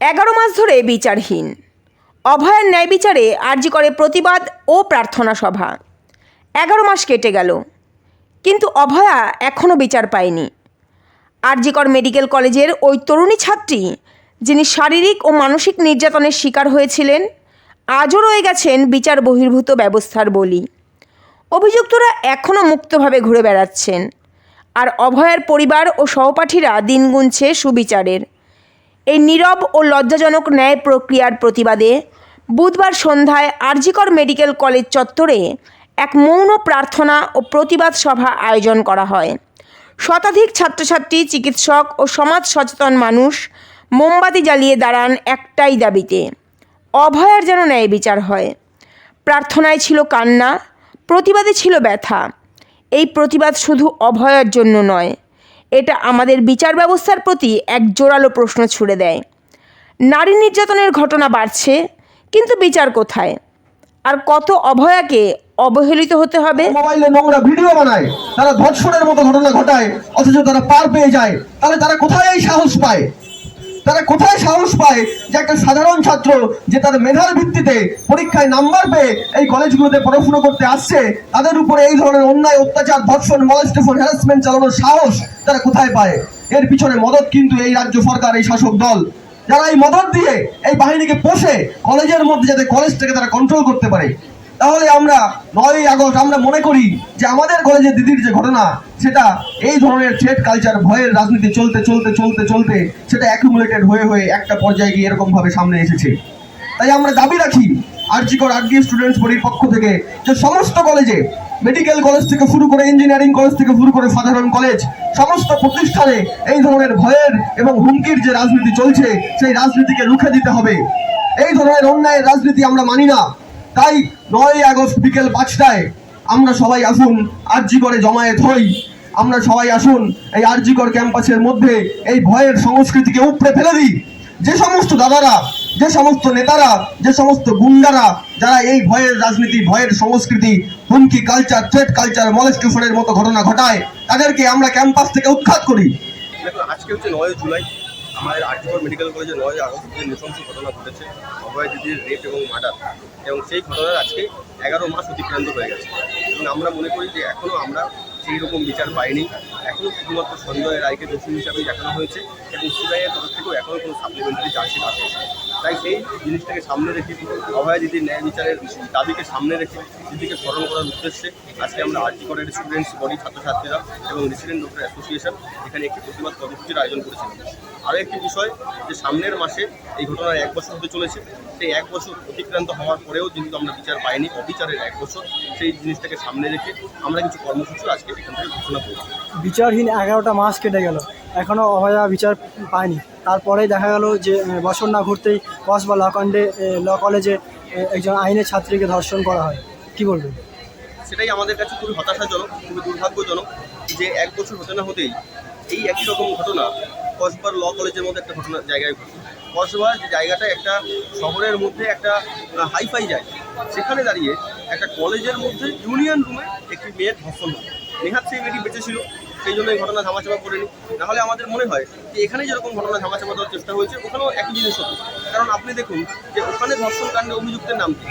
11 মাস ধরে বিচারহীন। অভয়ার ন্যায় বিচারে আরজি করে প্রতিবাদ ও প্রার্থনা সভা। 11 মাস কেটে গেল, কিন্তু অভয়া এখনও বিচার পায়নি। আরজিকর মেডিকেল কলেজের ওই তরুণী ছাত্রী, যিনি শারীরিক ও মানসিক নির্যাতনের শিকার হয়েছিলেন, আজও রয়ে গেছেন বিচার বহির্ভূত ব্যবস্থার বলি। অভিযুক্তরা এখনও মুক্তভাবে ঘুরে বেড়াচ্ছেন, আর অভয়ার পরিবার ও সহপাঠীরা দিন গুনছে সুবিচারের। এই নীরব ও লজ্জাজনক ন্যায় প্রক্রিয়ার প্রতিবাদে বুধবার সন্ধ্যায় আরজিকর মেডিকেল কলেজ চত্বরে এক মৌন প্রার্থনা ও প্রতিবাদ সভা আয়োজন করা হয়। শতাধিক ছাত্রছাত্রী, চিকিৎসক ও সমাজ সচেতন মানুষ মোমবাতি জ্বালিয়ে দাঁড়ান একটাই দাবিতে: অভয়ার যেন ন্যায় বিচার হয়। প্রার্থনায় ছিল কান্না, প্রতিবাদে ছিল ব্যথা। এই প্রতিবাদ শুধু অভয়ার জন্য নয়, এটা আমাদের বিচার ব্যবস্থার প্রতি এক জোরালো প্রশ্ন ছুড়ে দেয়। নারী নির্যাতনের ঘটনা বাড়ছে, কিন্তু বিচার কোথায়? আর কত অভয়াকে অবহেলিত হতে হবে? মোবাইলে নোংরা ভিডিও বানায়, তারা ধর্ষণের মতো ঘটনা ঘটায়, অথচ তারা পার পেয়ে যায়। তাহলে তারা কোথায় এই সাহস পায়? তারা কোথায় সাহস পায় যে একটা সাধারণ ছাত্র, যে তার মেধার ভিত্তিতে পরীক্ষায় নাম্বার পেয়ে এই কলেজগুলোতে পড়াশোনা করতে আসছে, তাদের উপরে এই ধরনের অন্যায়, অত্যাচার, ধর্ষণ, মলেস্টেশন, হ্যারাসমেন্ট চালানোর সাহস তারা কোথায় পায়? এর পিছনে মদত কিন্তু এই রাজ্য সরকার, এই শাসক দল, যারা এই মদত দিয়ে এই বাহিনীকে পোষে কলেজের মধ্যে, যাতে কলেজটাকে তারা কন্ট্রোল করতে পারে। তাহলে আমরা 9ই আগস্ট আমরা মনে করি যে আমাদের কলেজের দিদির যে ঘটনা, সেটা এই ধরনের থ্রেট কালচার, ভয়ের রাজনীতি চলতে চলতে চলতে চলতে সেটা অ্যাকুমুলেটেড হয়ে হয়ে একটা পর্যায়ে গিয়ে এরকম ভাবে সামনে এসেছে। তাই আমরা দাবি রাখি আরজিকর আরডি স্টুডেন্টস বডির পক্ষ থেকে যে সমস্ত কলেজে, মেডিকেল কলেজ থেকে শুরু করে ইঞ্জিনিয়ারিং কলেজ থেকে শুরু করে সাধারণ কলেজ, সমস্ত প্রতিষ্ঠানে এই ধরনের ভয়ের এবং হুমকির যে রাজনীতি চলছে, সেই রাজনীতিকে রুখে দিতে হবে। এই ধরনের অন্যায়ের রাজনীতি আমরা মানি না। তাই 9ই আগস্ট বিকেল 5টায় আমরা সবাই আসুন, আরজিকরে জমায়েত হই। আমরা সবাই আসুন, এই আরজিকর ক্যাম্পাসের মধ্যে এই ভয়ের সংস্কৃতিকে উপড়ে ফেলে দিই। যে সমস্ত দাদারা, যে সমস্ত নেতারা, যে সমস্ত গুন্ডারা, যারা এই ভয়ের রাজনীতি, ভয়ের সংস্কৃতি, হুমকি কালচার, থ্রেট কালচার, মলেস্টেশনের মতো ঘটনা ঘটায়, তাদেরকে আমরা ক্যাম্পাস থেকে উৎখাত করি। আজকে হচ্ছে 9 জুলাই, আমাদের আরজিকর মেডিকেল কলেজে 9 আগস্ট যে নৃশংস ঘটনা ঘটেছে, অভয় দিদির রেপ এবং মার্ডার, এবং সেই ঘটনার আজকে 11 মাস অতিক্রান্ত হয়ে গেছে। এবং আমরা মনে করি যে এখনও আমরা সেই রকম বিচার পাইনি। এখনও শুধুমাত্র সঞ্জয় রায়কে দোষী হিসাবেই দেখানো হয়েছে, এবং সিবিআইয়ের তরফ থেকেও এখনও কোনো সাপ্লিমেন্টারি চার্জশিট আসে। তাই সেই জিনিসটাকে সামনে রেখে, অভয় দিদির ন্যায় বিচারের দাবিকে সামনে রেখে, দিদিকে স্মরণ করার উদ্দেশ্যে আজকে আমরা আরজিকরের স্টুডেন্টস বডি, ছাত্রছাত্রীরা এবং রেসিডেন্ট ডক্টর অ্যাসোসিয়েশন এখানে একটি প্রতিবাদ কর্মসূচির আয়োজন করেছিলাম। আরও একটি বিষয়, যে সামনের মাসে এই ঘটনার 1 বছর হতে চলেছে। সেই 1 বছর অতিক্রান্ত হওয়ার পরেও যেহেতু আমরা বিচার পাইনি, অবিচারের 1 বছর, সেই জিনিসটাকে সামনে রেখে আমরা কিছু কর্মসূচি আজকে এখান থেকে ঘোষণা করছি। বিচারহীন 11টা মাস কেটে গেল, এখনও অভয়া বিচার পায়নি। তারপরেই দেখা গেল যে বছর না ঘুরতেই কসবা ল কলেজে একজন আইনের ছাত্রীকে ধর্ষণ করা হয়। কি বলবেন? সেটাই আমাদের কাছে খুবই হতাশাজনক, খুবই দুর্ভাগ্যজনক যে 1 বছর হতে না হতেই এই একই রকম ঘটনা কসবার ল কলেজের মধ্যে একটা ঘটনা জায়গায় ঘটে। কসবা যে জায়গাটা একটা শহরের মধ্যে একটা হাইফাই জায়গা, সেখানে দাঁড়িয়ে একটা কলেজের মধ্যে ইউনিয়ন রুমে একটি মেয়ের ধর্ষণ হয়। নেহাত সেই মেয়েটি বেঁচে ছিল, সেই জন্য এই ঘটনা ধামাচাপা করেনি। নাহলে আমাদের মনে হয় যে এখানে যেরকম ঘটনা ধামাচাপা দেওয়ার চেষ্টা হয়েছে, ওখানেও একই জিনিস হতো। কারণ আপনি দেখুন যে ওখানে ধর্ষণ কাণ্ডে অভিযুক্তের নাম কি?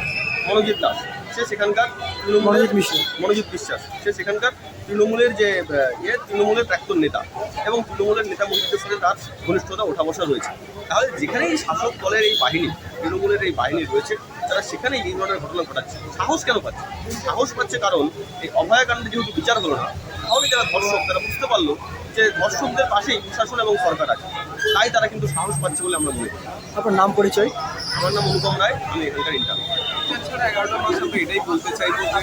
মনোজিৎ দাস। সে সেখানকার মনোজিৎ বিশ্বাস, সে সেখানকার তৃণমূলের যে তৃণমূলের প্রাক্তন নেতা, এবং তৃণমূলের নেতা মন্ত্রীদের সাথে তার ঘনিষ্ঠতা ওঠা বসা রয়েছে। তাহলে যেখানেই শাসক দলের এই বাহিনী, তৃণমূলের এই বাহিনী রয়েছে, তারা সেখানেই এই ধরনের ঘটনা ঘটাচ্ছে। সাহস কেন পাচ্ছে? সাহস পাচ্ছে কারণ এই অভয়াকাণ্ডে যেহেতু বিচার হলো না, তাহলে যারা ধর্ষক, তারা বুঝতে পারলো যে ধর্ষকদের পাশেই প্রশাসন এবং সরকার আছে। তাই তারা কিন্তু সাহস পাচ্ছে বলে আমরা মনে করি। আপনার নাম, পরিচয়? আমার নাম অনুপম রায়, আমি এখানকার ইন্টার্ন। এছাড়া 11টা মাস আমরা এটাই বলতে চাইবো যে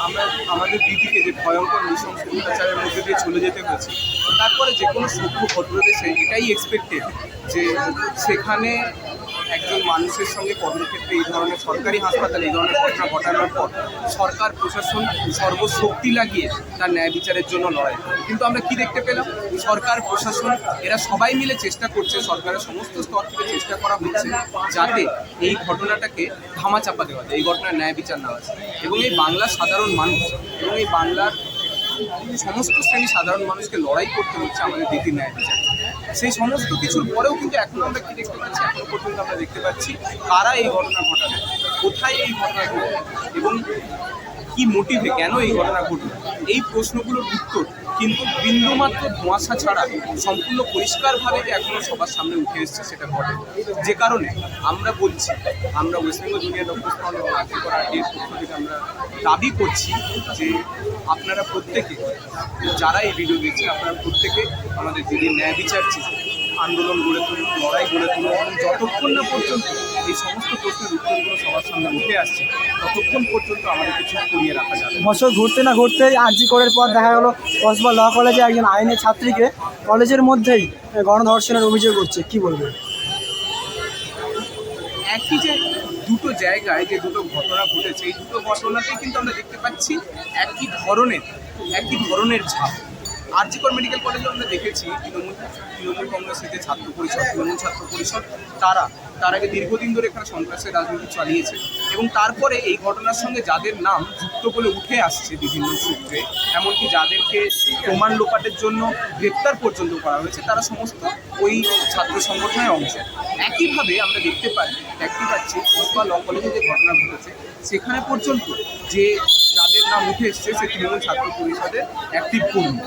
আমরা আমাদের দিদিকে যে ভয়ঙ্কর নৃশংস অত্যাচারের মধ্যে দিয়ে চলে যেতে হয়েছে, তারপরে যে কোনো সভ্য ভদ্রদেশে এটাই এক্সপেক্টেড যে সেখানে একজন মানুষের সঙ্গে কর্মক্ষেত্রে এই ধরনের সরকারি হাসপাতালে এই ধরনের ঘটনা ঘটানোর পর সরকার প্রশাসন সর্বশক্তি লাগিয়ে তার ন্যায় বিচারের জন্য লড়াই। কিন্তু আমরা কি দেখতে পেলাম? সরকার প্রশাসন এরা সবাই মিলে চেষ্টা করছে, সরকারের সমস্ত স্তর থেকে চেষ্টা করা হচ্ছে যাতে এই ঘটনাটাকে ধামাচাপা দেওয়া যায়, এই ঘটনার ন্যায় বিচার না আছে। এবং এই বাংলার সাধারণ মানুষ এবং এই বাংলার সমস্ত শ্রেণী সাধারণ মানুষকে লড়াই করতে হচ্ছে আমাদের দিদির ন্যায় বিচার। সেই সমস্ত কিছুর পরেও কিন্তু এখন আমরা কি দেখতে পাচ্ছি, এখনো পর্যন্ত আমরা দেখতে পাচ্ছি কারা এই ঘটনা ঘটাবে, কোথায় এই ঘটনা ঘটবে এবং কি মোটিভে কেন এই ঘটনা ঘটবে, এই প্রশ্নগুলোর উত্তর কিন্তু বিন্দুমাত্র ধোঁয়াশা ছাড়া সম্পূর্ণ পরিষ্কারভাবে যে এখনো সবার সামনে উঠে এসছে সেটা ঘটে। যে কারণে আমরা বলছি, আমরা West Bengal junior doctors front এবং আর্জিকর আরটিএর পক্ষ থেকে আমরা দাবি করছি যে আপনারা প্রত্যেকে যারা এই ভিডিও দেখছেন, আপনারা প্রত্যেকে আমাদের দিদি ন্যায় বিচার চেয়ে আন্দোলন গড়ে তুলুন, লড়াই গড়ে তুলুন এবং যতক্ষণ না পর্যন্ত এই সমস্ত প্রশ্নের উত্তরগুলো সবার সামনে উঠে আসছে ততক্ষণ পর্যন্ত আমাদের কিছু করিয়ে রাখা যাবে। বছর ঘুরতে না ঘুরতেই আরজি করের পর দেখা গেল কসবা ল কলেজে একজন আইনের ছাত্রীকে কলেজের মধ্যেই গণধর্ষণের অভিযোগ করছে, কি বলবে? একই যে দুটো জায়গায় যে দুটো ঘটনা ঘটেছে, এই দুটো ঘটনাতেই কিন্তু আমরা দেখতে পাচ্ছি একই ধরনের ছাপ। আরজিকর মেডিকেল কলেজে আমরা দেখেছি তৃণমূল কংগ্রেসের যে ছাত্র পরিষদ, তৃণমূল ছাত্র পরিষদ, তার আগে দীর্ঘদিন ধরে এখানে সন্ত্রাসের রাজনীতি চালিয়েছে এবং তারপরে এই ঘটনার সঙ্গে যাদের নাম যুক্ত বলে উঠে আসছে বিভিন্ন সূত্রে, এমনকি যাদেরকে প্রমাণ লোপাটের জন্য গ্রেপ্তার পর্যন্ত করা হয়েছে, তারা সমস্ত ওই ছাত্র সংগঠনের অংশ। একইভাবে আমরা দেখতে পাচ্ছি কসবা ল কলেজে যে ঘটনা ঘটেছে সেখানে পর্যন্ত যে যাদের নাম উঠে এসছে সে তৃণমূল ছাত্র পরিষদের অ্যাক্টিভ কর্মী।